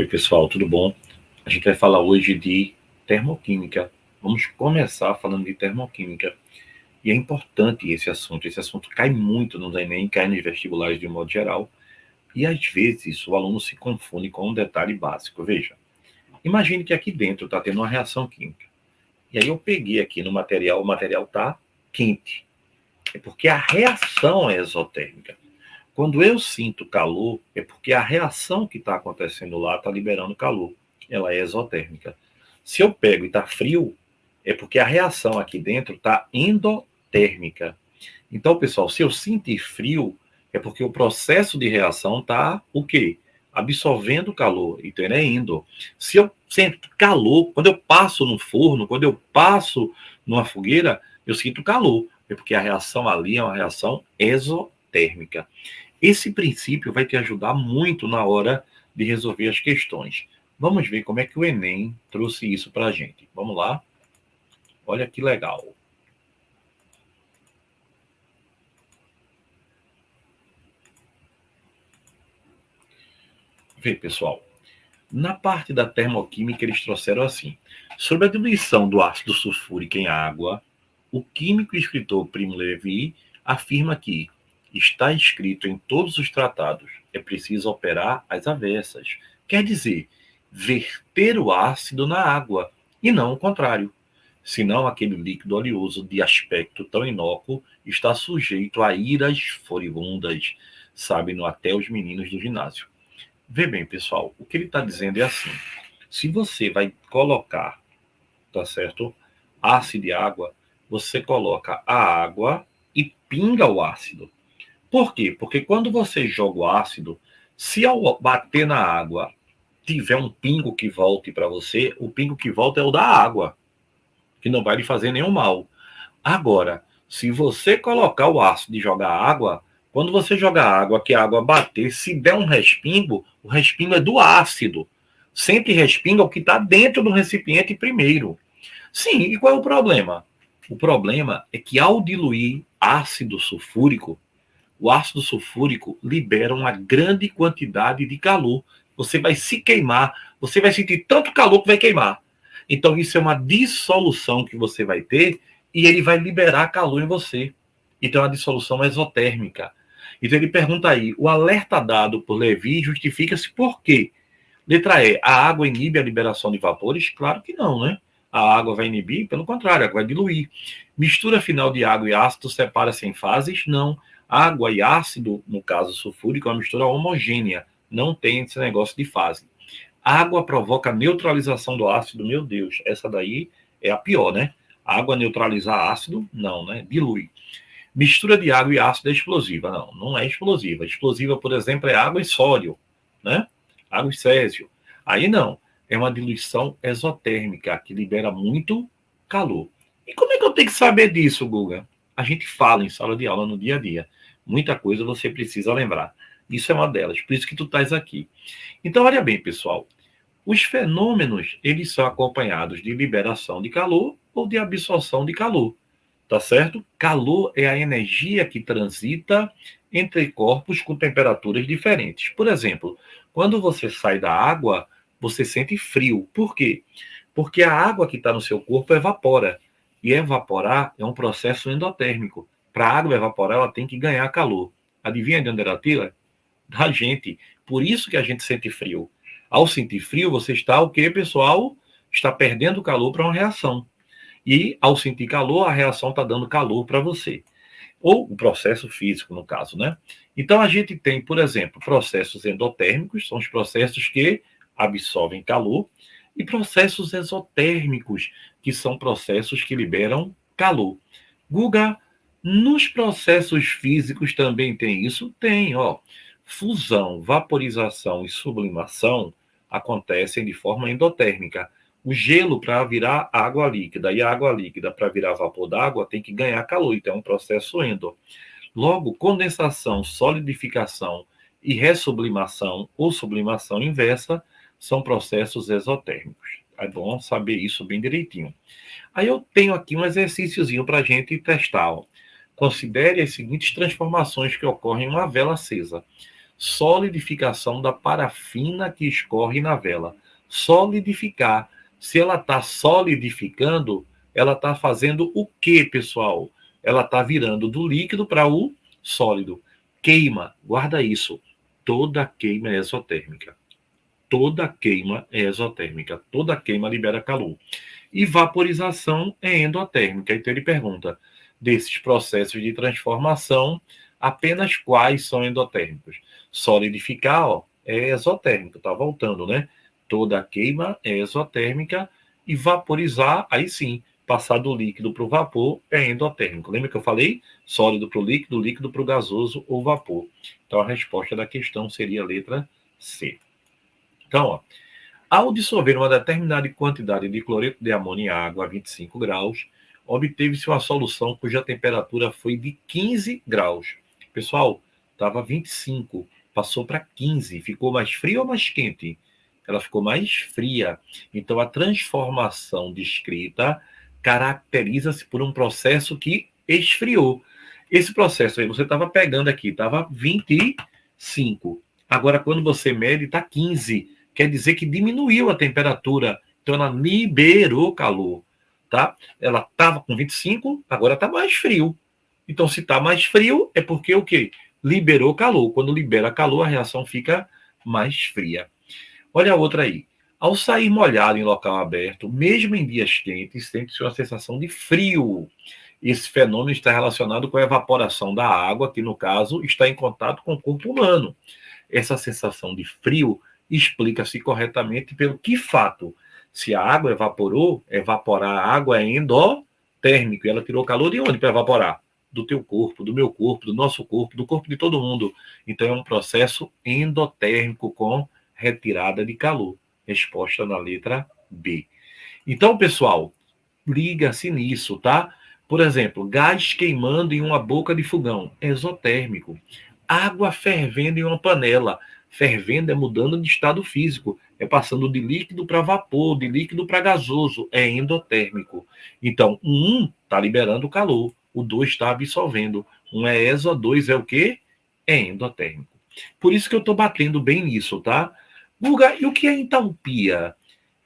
Oi, pessoal, tudo bom? A gente vai falar hoje de termoquímica. Vamos começar falando de termoquímica. E é importante esse assunto. Esse assunto cai muito no Enem, cai nos vestibulares de um modo geral. E às vezes o aluno se confunde com um detalhe básico. Veja, imagine que aqui dentro está tendo uma reação química. E aí eu peguei aqui no material, o material está quente. É porque a reação é exotérmica. Quando eu sinto calor, é porque a reação que está acontecendo lá está liberando calor. Ela é exotérmica. Se eu pego e está frio, é porque a reação aqui dentro está endotérmica. Então, pessoal, se eu sentir frio, é porque o processo de reação está o quê? Absorvendo calor. Então, ele é endo. Se eu sinto calor, quando eu passo no forno, quando eu passo numa fogueira, eu sinto calor. É porque a reação ali é uma reação exotérmica. Esse princípio vai te ajudar muito na hora de resolver as questões. Vamos ver como é que o Enem trouxe isso para a gente. Vamos lá? Olha que legal. Vê, pessoal. Na parte da termoquímica, eles trouxeram assim. Sobre a diluição do ácido sulfúrico em água, o químico e escritor Primo Levi afirma que está escrito em todos os tratados, é preciso operar às avessas. Quer dizer, verter o ácido na água, e não o contrário. Senão aquele líquido oleoso de aspecto tão inócuo está sujeito a iras furibundas, sabem até os meninos do ginásio. Vê bem, pessoal, o que ele está dizendo é assim: se você vai colocar, tá certo, ácido e água, você coloca a água e pinga o ácido. Por quê? Porque quando você joga o ácido, se ao bater na água tiver um pingo que volte para você, o pingo que volta é o da água, que não vai lhe fazer nenhum mal. Agora, se você colocar o ácido e jogar água, quando você jogar água, que a água bater, se der um respingo, o respingo é do ácido. Sempre respinga o que está dentro do recipiente primeiro. Sim, e qual é o problema? O problema é que ao diluir ácido sulfúrico, o ácido sulfúrico libera uma grande quantidade de calor. Você vai se queimar, você vai sentir tanto calor que vai queimar. Então, isso é uma dissolução que você vai ter e ele vai liberar calor em você. Então, é uma dissolução exotérmica. Então, ele pergunta aí: o alerta dado por Levi justifica-se por quê? Letra E: a água inibe a liberação de vapores? Claro que não, né? A água vai inibir, pelo contrário, a água vai diluir. Mistura final de água e ácido separa-se em fases? Não. Água e ácido, no caso sulfúrico, é uma mistura homogênea. Não tem esse negócio de fase. Água provoca neutralização do ácido? Meu Deus, essa daí é a pior, né? Água neutralizar ácido? Não, né? Dilui. Mistura de água e ácido é explosiva? Não, não é explosiva. Explosiva, por exemplo, é água e sódio, né? Água e césio. Aí não. É uma diluição exotérmica que libera muito calor. E como é que eu tenho que saber disso, Guga? A gente fala em sala de aula no dia a dia. Muita coisa você precisa lembrar. Isso é uma delas. Por isso que tu estás aqui. Então, olha bem, pessoal. Os fenômenos, eles são acompanhados de liberação de calor ou de absorção de calor, tá certo? Calor é a energia que transita entre corpos com temperaturas diferentes. Por exemplo, quando você sai da água, você sente frio. Por quê? Porque a água que está no seu corpo evapora. E evaporar é um processo endotérmico. Para a água evaporar, ela tem que ganhar calor. Adivinha de onde ela tira? Da gente. Por isso que a gente sente frio. Ao sentir frio, você está o quê, pessoal? Está perdendo calor para uma reação. E ao sentir calor, a reação está dando calor para você. Ou o processo físico, no caso, né? Então a gente tem, por exemplo, processos endotérmicos, são os processos que absorvem calor, e processos exotérmicos, que são processos que liberam calor. Guga, nos processos físicos também tem isso? Tem, ó. Fusão, vaporização e sublimação acontecem de forma endotérmica. O gelo para virar água líquida e a água líquida para virar vapor d'água tem que ganhar calor, então é um processo endo. Logo, condensação, solidificação e ressublimação ou sublimação inversa são processos exotérmicos. É bom saber isso bem direitinho. Aí eu tenho aqui um exercíciozinho para a gente testar. Ó. Considere as seguintes transformações que ocorrem em uma vela acesa. solidificação da parafina que escorre na vela. Solidificar. Se ela está solidificando, ela está fazendo o quê, pessoal? Ela está virando do líquido para o sólido. Queima, guarda isso. Toda queima é exotérmica. Toda queima é exotérmica. Toda queima libera calor. E vaporização é endotérmica. Então ele pergunta, desses processos de transformação, apenas quais são endotérmicos? Solidificar, ó, é exotérmico, tá voltando, né? Toda queima é exotérmica e vaporizar, aí sim, passar do líquido para o vapor é endotérmico. Lembra que eu falei? Sólido para o líquido, líquido para o gasoso ou vapor. Então a resposta da questão seria a letra C. Então, ó, ao dissolver uma determinada quantidade de cloreto de amônio em água a 25 graus, obteve-se uma solução cuja temperatura foi de 15 graus. Pessoal, estava 25, passou para 15, ficou mais fria ou mais quente? Ela ficou mais fria. Então, a transformação descrita caracteriza-se por um processo que esfriou. Esse processo aí, você estava pegando aqui, estava 25. Agora, quando você mede, está 15. Quer dizer que diminuiu a temperatura. Então, ela liberou calor. Tá? Ela estava com 25, agora está mais frio. Então, se está mais frio, é porque o quê? Liberou calor. Quando libera calor, a reação fica mais fria. Olha a outra aí. Ao sair molhado em local aberto, mesmo em dias quentes, sente-se uma sensação de frio. Esse fenômeno está relacionado com a evaporação da água, que, no caso, está em contato com o corpo humano. Essa sensação de frio explica-se corretamente pelo que fato? Se a água evaporou, evaporar a água é endotérmico. E ela tirou calor de onde para evaporar? Do teu corpo, do meu corpo, do nosso corpo, do corpo de todo mundo. Então é um processo endotérmico com retirada de calor. Resposta na letra B. Então, pessoal, liga-se nisso, tá? Por exemplo, gás queimando em uma boca de fogão, exotérmico. Água fervendo em uma panela. Fervendo é mudando de estado físico. É passando de líquido para vapor, de líquido para gasoso. É endotérmico. Então, um está liberando calor, o 2 está absorvendo. Um é exo, 2 é o quê? É endotérmico. Por isso que eu estou batendo bem nisso, tá? Guga, e o que é entalpia?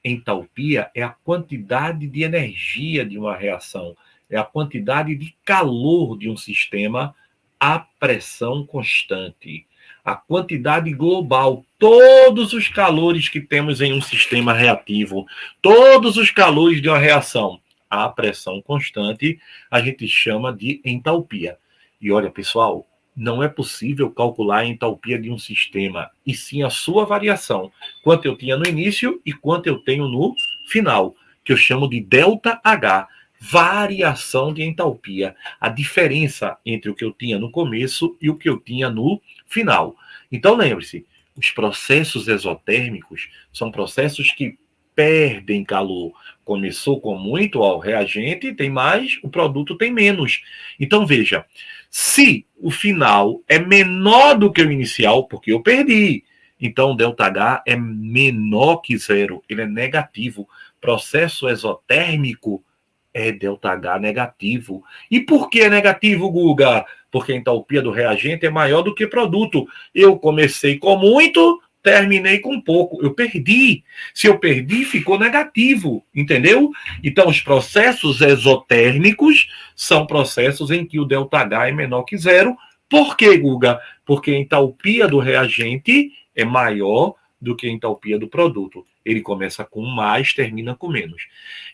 Entalpia é a quantidade de energia de uma reação, é a quantidade de calor de um sistema a pressão constante. A quantidade global, todos os calores que temos em um sistema reativo, todos os calores de uma reação a pressão constante, a gente chama de entalpia. E olha, pessoal, não é possível calcular a entalpia de um sistema, e sim a sua variação. Quanto eu tinha no início e quanto eu tenho no final, que eu chamo de ΔH, variação de entalpia. A diferença entre o que eu tinha no começo e o que eu tinha no final. Então, lembre-se, os processos exotérmicos são processos que perdem calor. Começou com muito, ó, o reagente tem mais, o produto tem menos. Então, veja, se o final é menor do que o inicial, porque eu perdi, então o ΔH é menor que zero, ele é negativo. Processo exotérmico é ΔH negativo. E por que é negativo, Guga? Porque a entalpia do reagente é maior do que produto. Eu comecei com muito, terminei com pouco. Eu perdi. Se eu perdi, ficou negativo, entendeu? Então, os processos exotérmicos são processos em que o ΔH é menor que zero. Por quê, Guga? Porque a entalpia do reagente é maior do que a entalpia do produto. Ele começa com mais, termina com menos.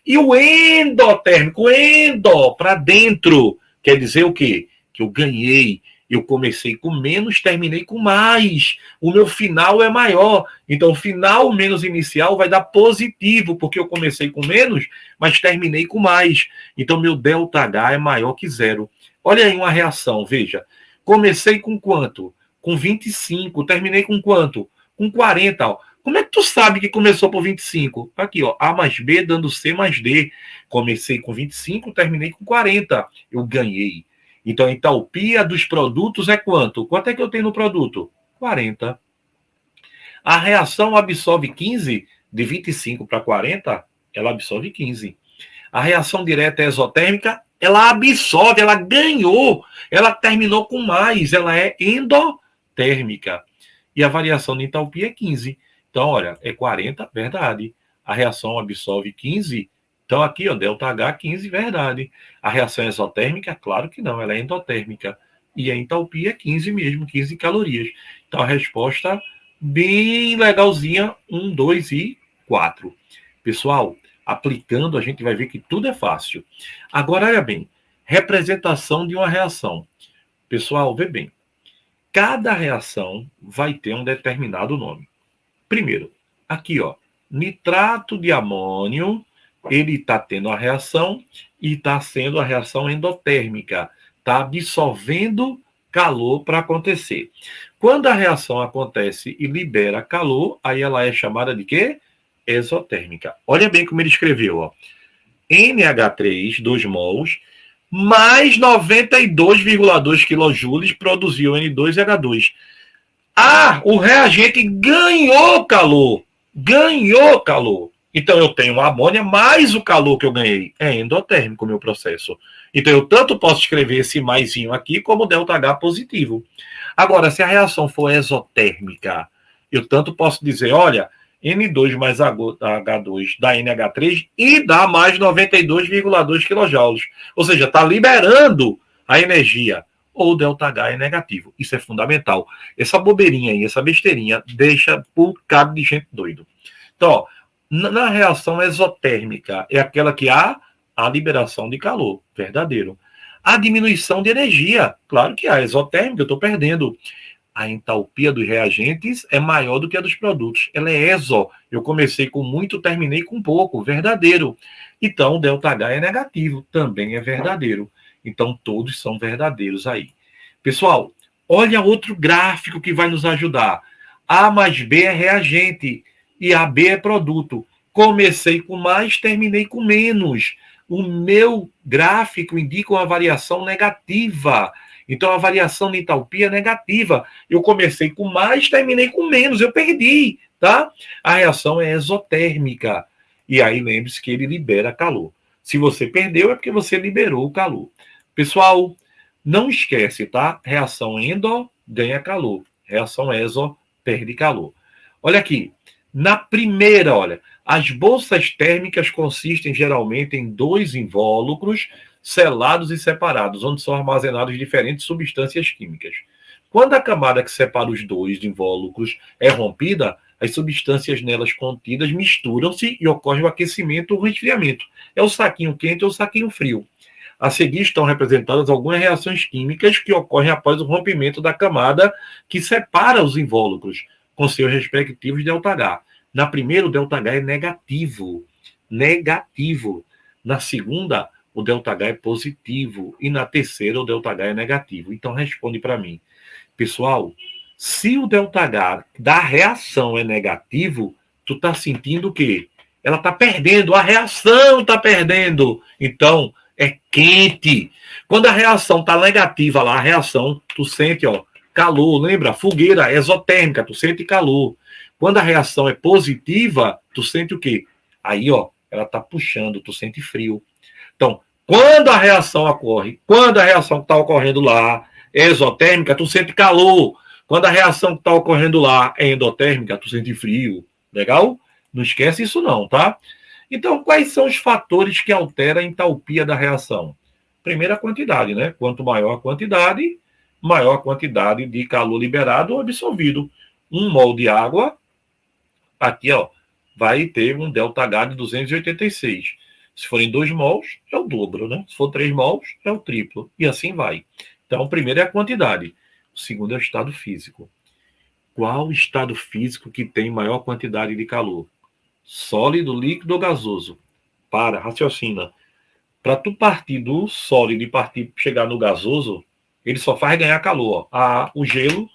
E o endotérmico, endo, para dentro, quer dizer o quê? Que eu ganhei. Eu comecei com menos, terminei com mais. O meu final é maior. Então, o final menos inicial vai dar positivo, porque eu comecei com menos, mas terminei com mais. Então, meu ΔH é maior que zero. Olha aí uma reação, veja. Comecei com quanto? Com 25. Terminei com quanto? Com 40. Ó. Como é que tu sabe que começou por 25? Aqui, ó, A mais B dando C mais D. Comecei com 25, terminei com 40. Eu ganhei. Então, a entalpia dos produtos é quanto? Quanto é que eu tenho no produto? 40. A reação absorve 15, de 25 para 40, ela absorve 15. A reação direta é exotérmica, ela absorve, ela ganhou, ela terminou com mais, ela é endotérmica. e a variação de entalpia é 15. Então, olha, é 40, verdade. A reação absorve 15. Então, aqui, ó, ΔH 15, verdade. A reação é exotérmica? Claro que não, ela é endotérmica. E a entalpia é 15 mesmo, 15 calorias. Então, a resposta bem legalzinha, 1, 2 e 4. Pessoal, aplicando, a gente vai ver que tudo é fácil. Agora, olha bem, representação de uma reação. Pessoal, vê bem. Cada reação vai ter um determinado nome. Primeiro, aqui, ó, nitrato de amônio, ele está tendo a reação e está sendo a reação endotérmica. Está absorvendo calor para acontecer. Quando a reação acontece e libera calor, aí ela é chamada de quê? Exotérmica. Olha bem como ele escreveu, ó. NH3, 2 mols, mais 92,2 kJ produziu N2H2. Ah, o reagente ganhou calor. Ganhou calor. Então eu tenho amônia mais o calor que eu ganhei. É endotérmico o meu processo. Então eu tanto posso escrever esse maisinho aqui como ΔH positivo. Agora, se a reação for exotérmica, eu tanto posso dizer, olha, N2 mais H2 dá NH3 e dá mais 92,2 kJ. Ou seja, está liberando a energia. Ou ΔH é negativo. Isso é fundamental. Essa bobeirinha aí, essa besteirinha, deixa por cabo de gente doido. Então, ó, na reação exotérmica, é aquela que há a liberação de calor, verdadeiro. A diminuição de energia, claro que há. Exotérmica, eu estou perdendo. A entalpia dos reagentes é maior do que a dos produtos. Ela é exo. Eu comecei com muito, terminei com pouco, verdadeiro. Então, ΔH é negativo, também é verdadeiro. Então, todos são verdadeiros aí. Pessoal, olha outro gráfico que vai nos ajudar. A mais B é reagente e AB é produto. Comecei com mais, terminei com menos. O meu gráfico indica uma variação negativa. Então, a variação de entalpia é negativa. Eu comecei com mais, terminei com menos. Eu perdi, tá? A reação é exotérmica. E aí, lembre-se que ele libera calor. Se você perdeu, é porque você liberou o calor. Pessoal, não esquece, tá? Reação endo ganha calor. Reação exo perde calor. Olha aqui. Na primeira, olha, as bolsas térmicas consistem geralmente em 2 invólucros selados e separados, onde são armazenadas diferentes substâncias químicas. Quando a camada que separa os 2 invólucros é rompida, as substâncias nelas contidas misturam-se e ocorre o aquecimento ou o resfriamento. É o saquinho quente ou o saquinho frio. A seguir estão representadas algumas reações químicas que ocorrem após o rompimento da camada que separa os invólucros, com seus respectivos ΔH. Na primeira, o ΔH é negativo. Negativo. Na segunda, o ΔH é positivo. E na terceira, o ΔH é negativo. Então, responde para mim. Pessoal, se o ΔH da reação é negativo, tu tá sentindo o quê? Ela tá perdendo, a reação tá perdendo. Então, é quente. Quando a reação tá negativa lá, a reação, tu sente, ó, calor. Lembra? Fogueira exotérmica, tu sente calor. Quando a reação é positiva, tu sente o quê? Aí, ó, ela tá puxando, tu sente frio. Então, quando a reação ocorre, quando a reação que está ocorrendo lá é exotérmica, tu sente calor. Quando a reação que está ocorrendo lá é endotérmica, tu sente frio. Legal? Não esquece isso não, tá? Então, quais são os fatores que alteram a entalpia da reação? Primeiro, a quantidade, né? Quanto maior a quantidade de calor liberado ou absorvido. 1 mol de água, aqui, ó, vai ter um ΔH de 286. Se forem 2 mols, é o dobro, né? Se for 3 mols, é o triplo. E assim vai. Então, o primeiro é a quantidade. O segundo é o estado físico. Qual estado físico que tem maior quantidade de calor? Sólido, líquido ou gasoso? Para, raciocina. Para tu partir do sólido e chegar no gasoso, ele só faz ganhar calor. O gelo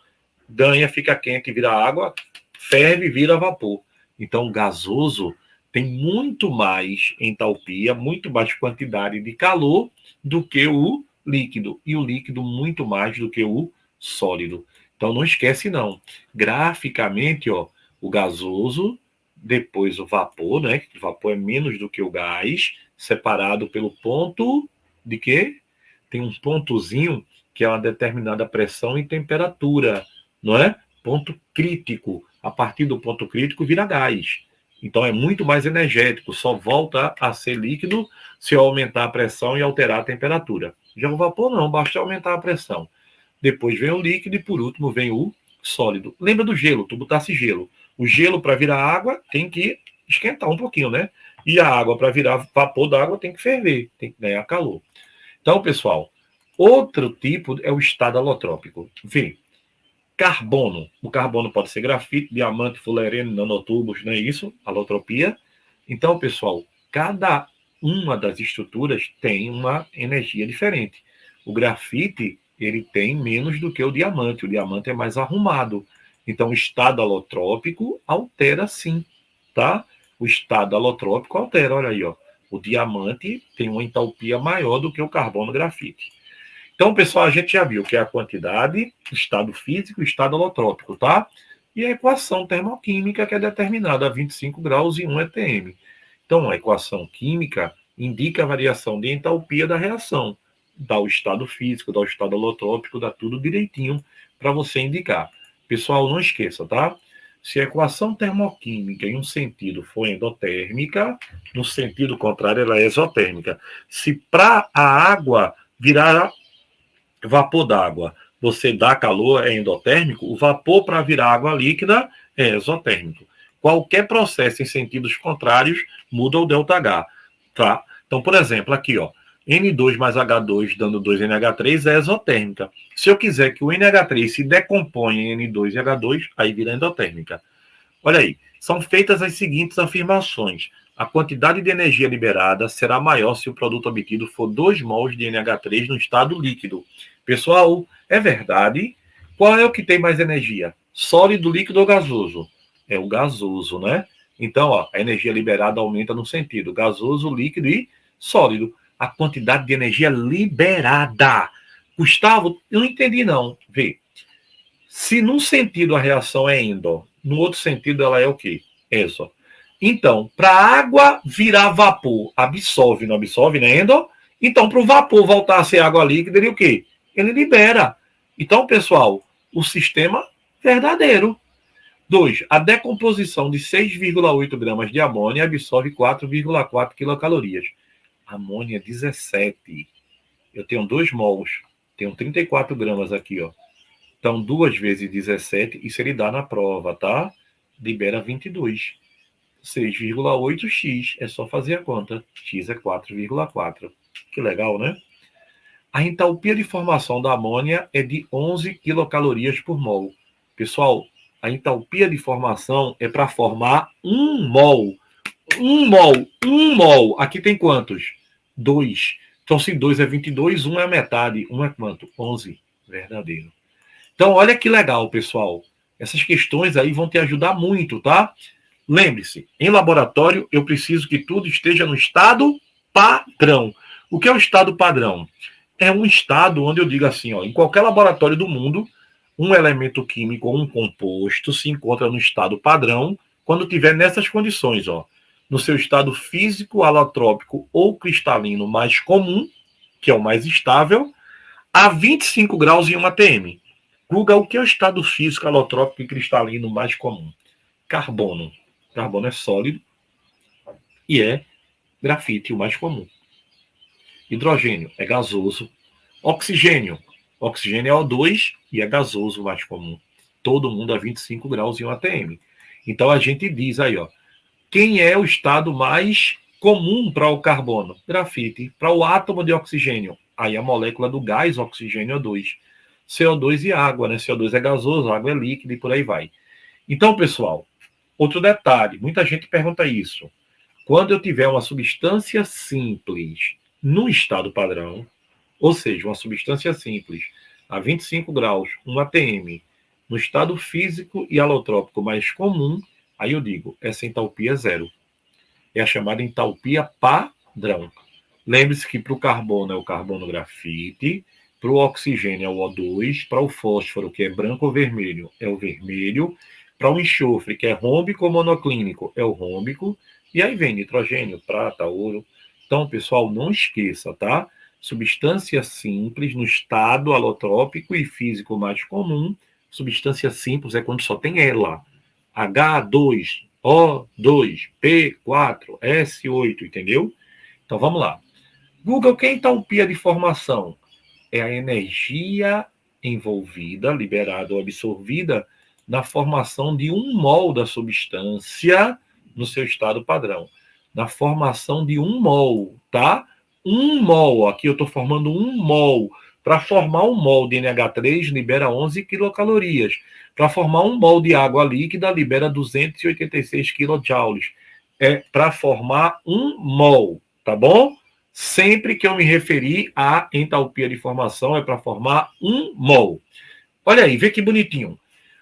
ganha, fica quente, vira água, ferve, vira vapor. Então, gasoso tem muito mais entalpia, muito mais quantidade de calor do que o líquido. E o líquido muito mais do que o sólido. Então, não esquece, não. Graficamente, ó, o gasoso, depois o vapor, né? O vapor é menos do que o gás, separado pelo ponto de quê? Tem um pontozinho que é uma determinada pressão e temperatura, não é? ponto crítico. A partir do ponto crítico vira gás. Então é muito mais energético, só volta a ser líquido se eu aumentar a pressão e alterar a temperatura. Já o vapor não, basta aumentar a pressão. Depois vem o líquido e por último vem o sólido. Lembra do gelo, tu botasse gelo. O gelo para virar água tem que esquentar um pouquinho, né? E a água para virar vapor d'água tem que ferver, tem que ganhar calor. Então, pessoal, outro tipo é o estado alotrópico. Vê, carbono. O carbono pode ser grafite, diamante, fulereno, nanotubos, não é isso? Alotropia. Então, pessoal, cada uma das estruturas tem uma energia diferente. O grafite, ele tem menos do que o diamante. O diamante é mais arrumado. Então, o estado alotrópico altera sim, tá? O estado alotrópico altera, olha aí, ó. O diamante tem uma entalpia maior do que o carbono grafite. Então, pessoal, a gente já viu que é a quantidade, estado físico e estado alotrópico, tá? E a equação termoquímica que é determinada a 25 graus e 1 atm. Então, a equação química indica a variação de entalpia da reação. Dá o estado físico, dá o estado alotrópico, dá tudo direitinho para você indicar. Pessoal, não esqueça, tá? Se a equação termoquímica em um sentido for endotérmica, no sentido contrário ela é exotérmica. Se para a água virar vapor d'água, você dá calor, é endotérmico, o vapor para virar água líquida é exotérmico. Qualquer processo em sentidos contrários muda o ΔH, tá? Então, por exemplo, aqui, ó, N2 mais H2 dando 2NH3 é exotérmica. Se eu quiser que o NH3 se decomponha em N2 e H2, aí vira endotérmica. Olha aí, são feitas as seguintes afirmações. A quantidade de energia liberada será maior se o produto obtido for 2 mols de NH3 no estado líquido. Pessoal, é verdade? Qual é o que tem mais energia? Sólido, líquido ou gasoso? É o gasoso, né? Então, ó, a energia liberada aumenta no sentido gasoso, líquido e sólido. A quantidade de energia liberada. Gustavo, eu não entendi não. Vê, se num sentido a reação é endo, no outro sentido ela é o quê? Exo. Então, para a água virar vapor, absorve, não absorve, né, endo? Então, para o vapor voltar a ser água líquida, ele o quê? Ele libera. Então, pessoal, o sistema verdadeiro. 2. A decomposição de 6,8 gramas de amônia absorve 4,4 quilocalorias. Amônia 17. Eu tenho 2 mols. Tenho 34 gramas aqui, ó. Então, 2 vezes 17, isso ele dá na prova, tá? Libera 22. 6,8x. É só fazer a conta. X é 4,4. Que legal, né? A entalpia de formação da amônia é de 11 quilocalorias por mol. Pessoal, a entalpia de formação é para formar 1 mol. 1 mol. 1 mol. Aqui tem quantos? 2. Então, se 2 é 22, 1 é a metade. 1 é quanto? 11. Verdadeiro. Então, olha que legal, pessoal. Essas questões aí vão te ajudar muito, tá? Lembre-se, em laboratório eu preciso que tudo esteja no estado padrão. O que é o estado padrão? É um estado onde eu digo assim, ó, em qualquer laboratório do mundo, um elemento químico ou um composto se encontra no estado padrão quando tiver nessas condições, ó, no seu estado físico, alotrópico ou cristalino mais comum, que é o mais estável, a 25 graus e 1 atm. Google, o que é o estado físico, alotrópico e cristalino mais comum? Carbono. Carbono é sólido e é grafite, o mais comum. Hidrogênio é gasoso. Oxigênio. Oxigênio é O2 e é gasoso, o mais comum. Todo mundo a 25 graus e 1 atm. Então a gente diz aí, ó, quem é o estado mais comum para o carbono? Grafite. Para o átomo de oxigênio, aí a molécula do gás oxigênio O2. CO2 e água, né? CO2 é gasoso, água é líquida e por aí vai. Então, pessoal, outro detalhe, muita gente pergunta isso. Quando eu tiver uma substância simples no estado padrão, ou seja, uma substância simples a 25 graus, 1 atm, no estado físico e alotrópico mais comum, aí eu digo, essa entalpia é zero. É a chamada entalpia padrão. Lembre-se que para o carbono é o carbono grafite, para o oxigênio é o O2, para o fósforo, que é branco ou vermelho, é o vermelho, para o enxofre, que é rômbico ou monoclínico, é o rômbico, e aí vem nitrogênio, prata, ouro. Então, pessoal, não esqueça, tá? Substância simples no estado alotrópico e físico mais comum, Substância simples é quando só tem ela. H2O2, P4, S8, entendeu? Então vamos lá. Google, o que é entalpia de formação? É a energia envolvida, liberada ou absorvida na formação de 1 mol da substância no seu estado padrão. Na formação de 1 mol, tá? 1 mol, aqui eu estou formando 1 mol. Para formar 1 mol de NH3, libera 11 quilocalorias. Para formar 1 mol de água líquida, libera 286 kilojoules. É para formar 1 mol, tá bom? Sempre que eu me referir à entalpia de formação, é para formar 1 mol. Olha aí, vê que bonitinho.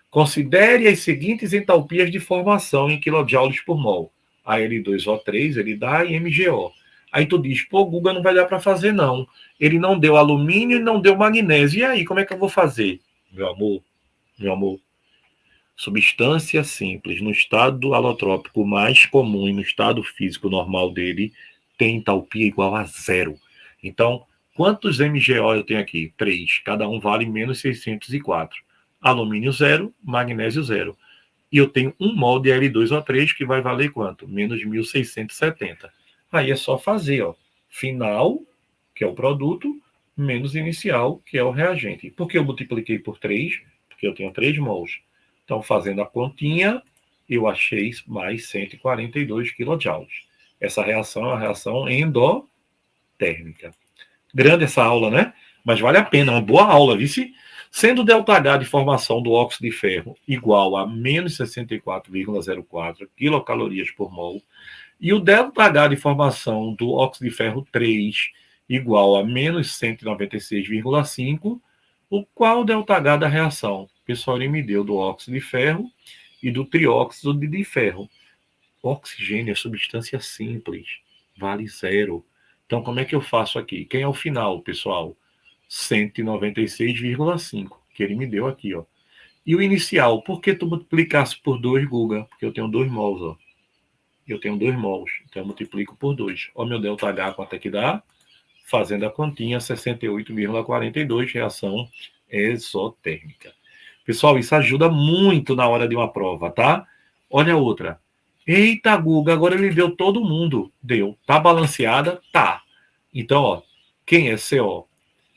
Considere as seguintes entalpias de formação em kilojoules por mol. Al2O3, ele dá e MgO. Aí tu diz, pô, Guga, não vai dar para fazer, não. Ele não deu alumínio e não deu magnésio. E aí, como é que eu vou fazer? Meu amor, substância simples, no estado alotrópico mais comum e no estado físico normal dele, tem entalpia igual a 0. Então, quantos MgO eu tenho aqui? 3. Cada um vale menos 604. Alumínio 0, magnésio 0. E eu tenho 1 mol de L2O3 que vai valer quanto? Menos 1670. Aí é só fazer, ó. Final, que é o produto, menos inicial, que é o reagente. Por que eu multipliquei por 3? Porque eu tenho 3 mols. Então, fazendo a continha, eu achei mais 142 kilojoules. Essa reação é uma reação endotérmica. Grande essa aula, né? Mas vale a pena, uma boa aula, vice? Sendo ΔH de formação do óxido de ferro igual a menos 64,04 quilocalorias por mol, e o ΔH de formação do óxido de ferro 3 igual a menos 196,5, o qual o ΔH da reação? O pessoal me deu do óxido de ferro e do trióxido de ferro. Oxigênio é substância simples, vale 0. Então, como é que eu faço aqui? Quem é o final, pessoal? 196,5, que ele me deu aqui, ó. E o inicial, por que tu multiplicasse por 2, Guga? Porque eu tenho 2 mols, ó. Eu tenho 2 mols, então eu multiplico por 2. Ó, meu ΔH, quanto é que dá? Fazendo a continha, 68,42, reação exotérmica. Pessoal, isso ajuda muito na hora de uma prova, tá? Olha a outra. Eita, Guga, agora ele deu todo mundo. Deu. Tá balanceada? Tá. Então, ó, quem é CO?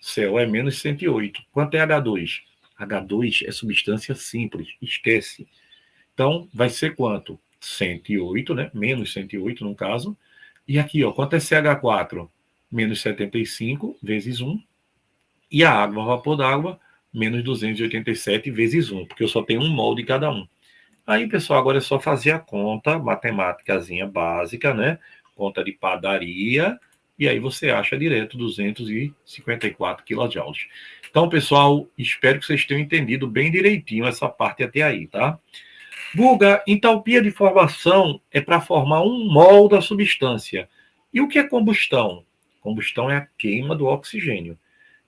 CO é menos 108. Quanto é H2? H2 é substância simples, esquece. Então, vai ser quanto? 108, né? Menos 108 no caso. E aqui, ó, quanto é CH4? Menos 75 vezes 1. E a água, vapor d'água, menos 287 vezes 1, porque eu só tenho 1 mol de cada um. Aí, pessoal, agora é só fazer a conta, matemáticazinha básica, né? Conta de padaria, e aí você acha direto 254 kilojoules. Então, pessoal, espero que vocês tenham entendido bem direitinho essa parte até aí, tá? Guga, entalpia de formação é para formar 1 mol da substância. E o que é combustão? Combustão é a queima do oxigênio.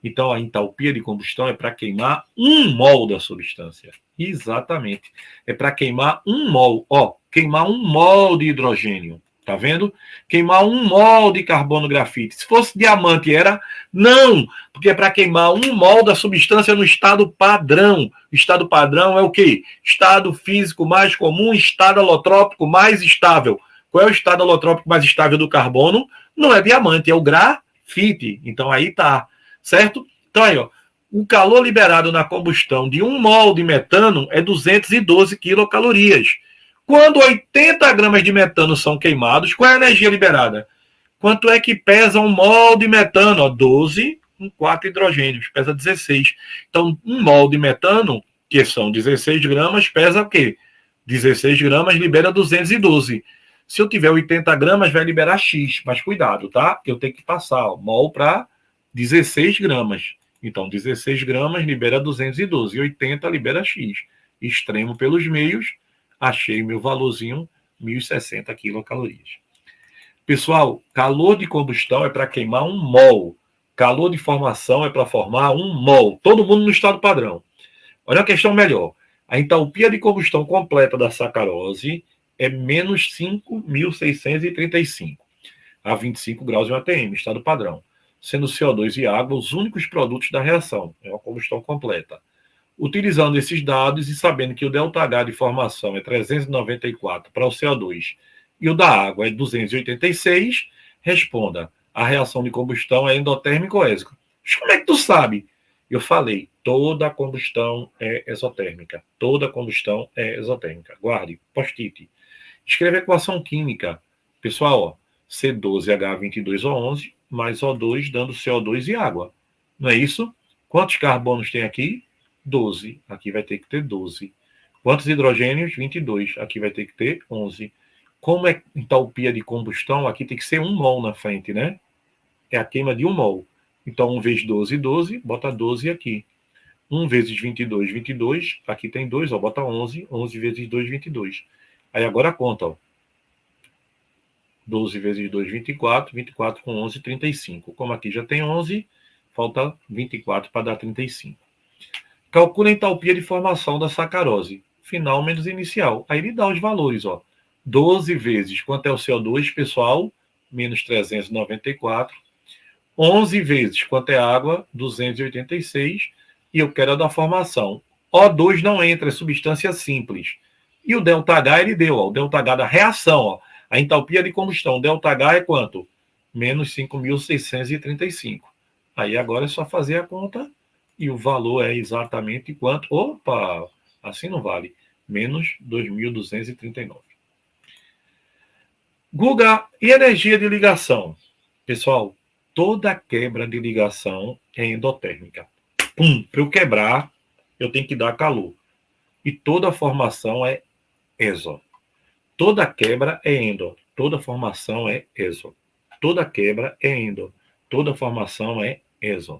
Então, a entalpia de combustão é para queimar 1 mol da substância. Exatamente. É para queimar 1 mol. Ó, queimar 1 mol de hidrogênio. Tá vendo? Queimar 1 mol de carbono grafite. Se fosse diamante, era? Não, porque é para queimar 1 mol da substância no estado padrão. O estado padrão é o quê? Estado físico mais comum, estado alotrópico mais estável. Qual é o estado alotrópico mais estável do carbono? Não é diamante, é o grafite. Então aí tá. Certo? Então aí, ó, o calor liberado na combustão de 1 mol de metano é 212 quilocalorias. Quando 80 gramas de metano são queimados, qual é a energia liberada? Quanto é que pesa 1 mol de metano? Ó, 12 com 4 hidrogênios, pesa 16. Então, 1 mol de metano, que são 16 gramas, pesa o quê? 16 gramas libera 212. Se eu tiver 80 gramas, vai liberar X. Mas cuidado, tá? Eu tenho que passar ó, mol para 16 gramas. Então, 16 gramas libera 212. 80 libera X. Extremo pelos meios, achei meu valorzinho, 1.060 quilocalorias. Pessoal, calor de combustão é para queimar 1 mol. Calor de formação é para formar 1 mol. Todo mundo no estado padrão. Olha a questão melhor. A entalpia de combustão completa da sacarose é menos 5.635 a 25 graus de ATM, estado padrão. Sendo CO2 e água os únicos produtos da reação. É uma combustão completa. Utilizando esses dados e sabendo que o ΔH de formação é 394 para o CO2 e o da água é 286, responda: a reação de combustão é endotérmica ou exotérmica? Como é que tu sabe? Eu falei, toda combustão é exotérmica. Toda combustão é exotérmica. Guarde, post-it. Escreve a equação química. Pessoal, ó, C12H22O11 mais O2 dando CO2 e água. Não é isso? Quantos carbonos tem aqui? 12. Aqui vai ter que ter 12. Quantos hidrogênios? 22. Aqui vai ter que ter 11. Como é entalpia de combustão, aqui tem que ser 1 mol na frente, né? É a queima de 1 mol. Então, 1 vezes 12, 12, bota 12 aqui. 1 vezes 22, 22. Aqui tem 2, ó, bota 11. 11 vezes 2, 22. Aí agora conta, ó. 12 vezes 2, 24. 24 com 11, 35. Como aqui já tem 11, falta 24 para dar 35. Calcula a entalpia de formação da sacarose. Final menos inicial. Aí ele dá os valores, ó. 12 vezes, quanto é o CO2, pessoal? Menos 394. 11 vezes, quanto é água? 286. E eu quero a da formação. O2 não entra, é substância simples. E o ΔH ele deu, ó. O ΔH da reação, ó. A entalpia de combustão, ΔH é quanto? Menos 5.635. Aí agora é só fazer a conta e o valor é exatamente quanto? Opa, assim não vale. Menos 2.239. Guga, e energia de ligação? Pessoal, toda quebra de ligação é endotérmica. Para eu quebrar, eu tenho que dar calor. E toda formação é exo. Toda quebra é endo. Toda formação é exo. Toda quebra é endo. Toda formação é exo.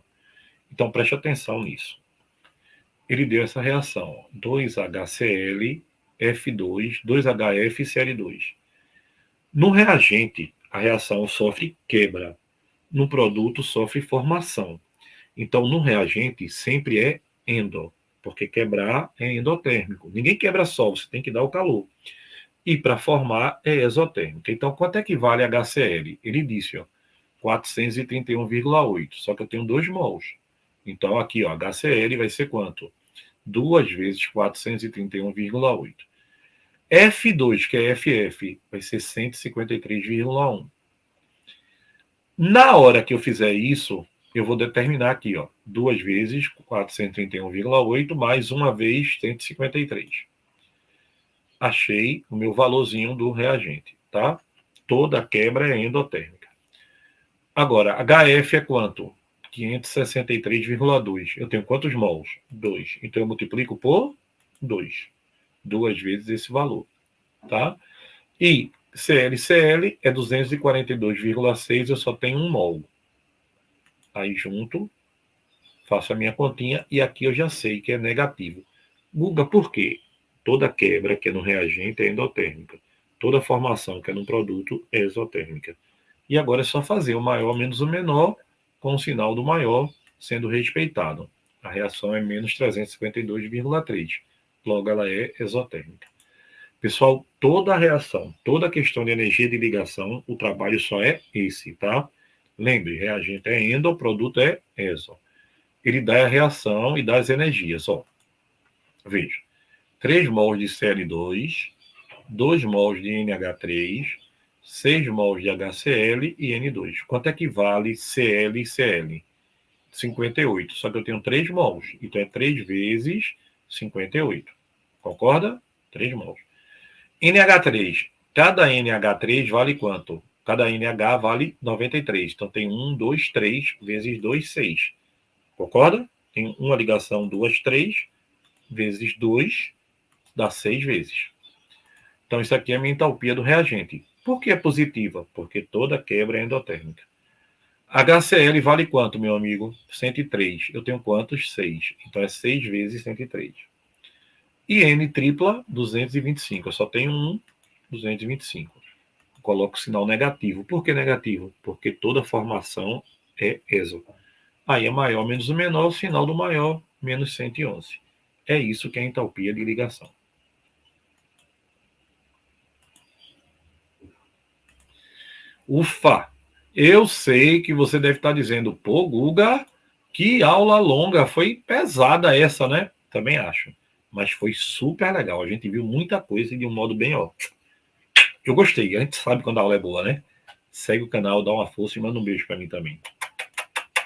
Então preste atenção nisso. Ele deu essa reação: 2HCl, F2, 2HF, Cl2. No reagente, a reação sofre quebra. No produto, sofre formação. Então, no reagente, sempre é endo, porque quebrar é endotérmico. Ninguém quebra só, você tem que dar o calor. E para formar é exotérmica. Então, quanto é que vale HCl? Ele disse, ó, 431,8. Só que eu tenho 2 mols. Então, aqui, ó, HCl vai ser quanto? 2 vezes 431,8. F2, que é FF, vai ser 153,1. Na hora que eu fizer isso, eu vou determinar aqui, ó, 2 vezes 431,8 mais 1 vez 153. Achei o meu valorzinho do reagente, tá? Toda quebra é endotérmica. Agora, HF é quanto? 563,2. Eu tenho quantos mols? 2. Então eu multiplico por 2. 2 vezes esse valor, tá? E ClCl é 242,6, eu só tenho 1 mol. Aí junto, faço a minha continha e aqui eu já sei que é negativo. Guga, por quê? Toda quebra que é no reagente é endotérmica. Toda formação que é no produto é exotérmica. E agora é só fazer o maior menos o menor com o sinal do maior sendo respeitado. A reação é menos 352,3. Logo, ela é exotérmica. Pessoal, toda a reação, toda a questão de energia de ligação, o trabalho só é esse, tá? Lembre, reagente é endo, produto é exo. Ele dá a reação e dá as energias, ó. Veja, 3 mols de Cl2, 2 mols de NH3, 6 mols de HCl e N2. Quanto é que vale Cl e Cl? 58. Só que eu tenho 3 mols. Então é 3 vezes 58. Concorda? 3 mols. NH3. Cada NH3 vale quanto? Cada NH vale 93. Então tem 1, 2, 3 vezes 2, 6. Concorda? Tem uma ligação, 2, 3 vezes 2 dá 6 vezes. Então isso aqui é a minha entalpia do reagente. Por que é positiva? Porque toda quebra é endotérmica. HCl vale quanto, meu amigo? 103. Eu tenho quantos? 6. Então é 6 vezes 103. E N tripla, 225. Eu só tenho 1, 225. Coloco o sinal negativo. Por que negativo? Porque toda formação é exo. Aí é maior menos o menor, o sinal do maior, menos 111. É isso que é a entalpia de ligação. Ufa! Eu sei que você deve estar dizendo, pô, Guga, que aula longa, foi pesada essa, né? Também acho. Mas foi super legal. A gente viu muita coisa de um modo bem, ó. Eu gostei. A gente sabe quando a aula é boa, né? Segue o canal, dá uma força e manda um beijo para mim também.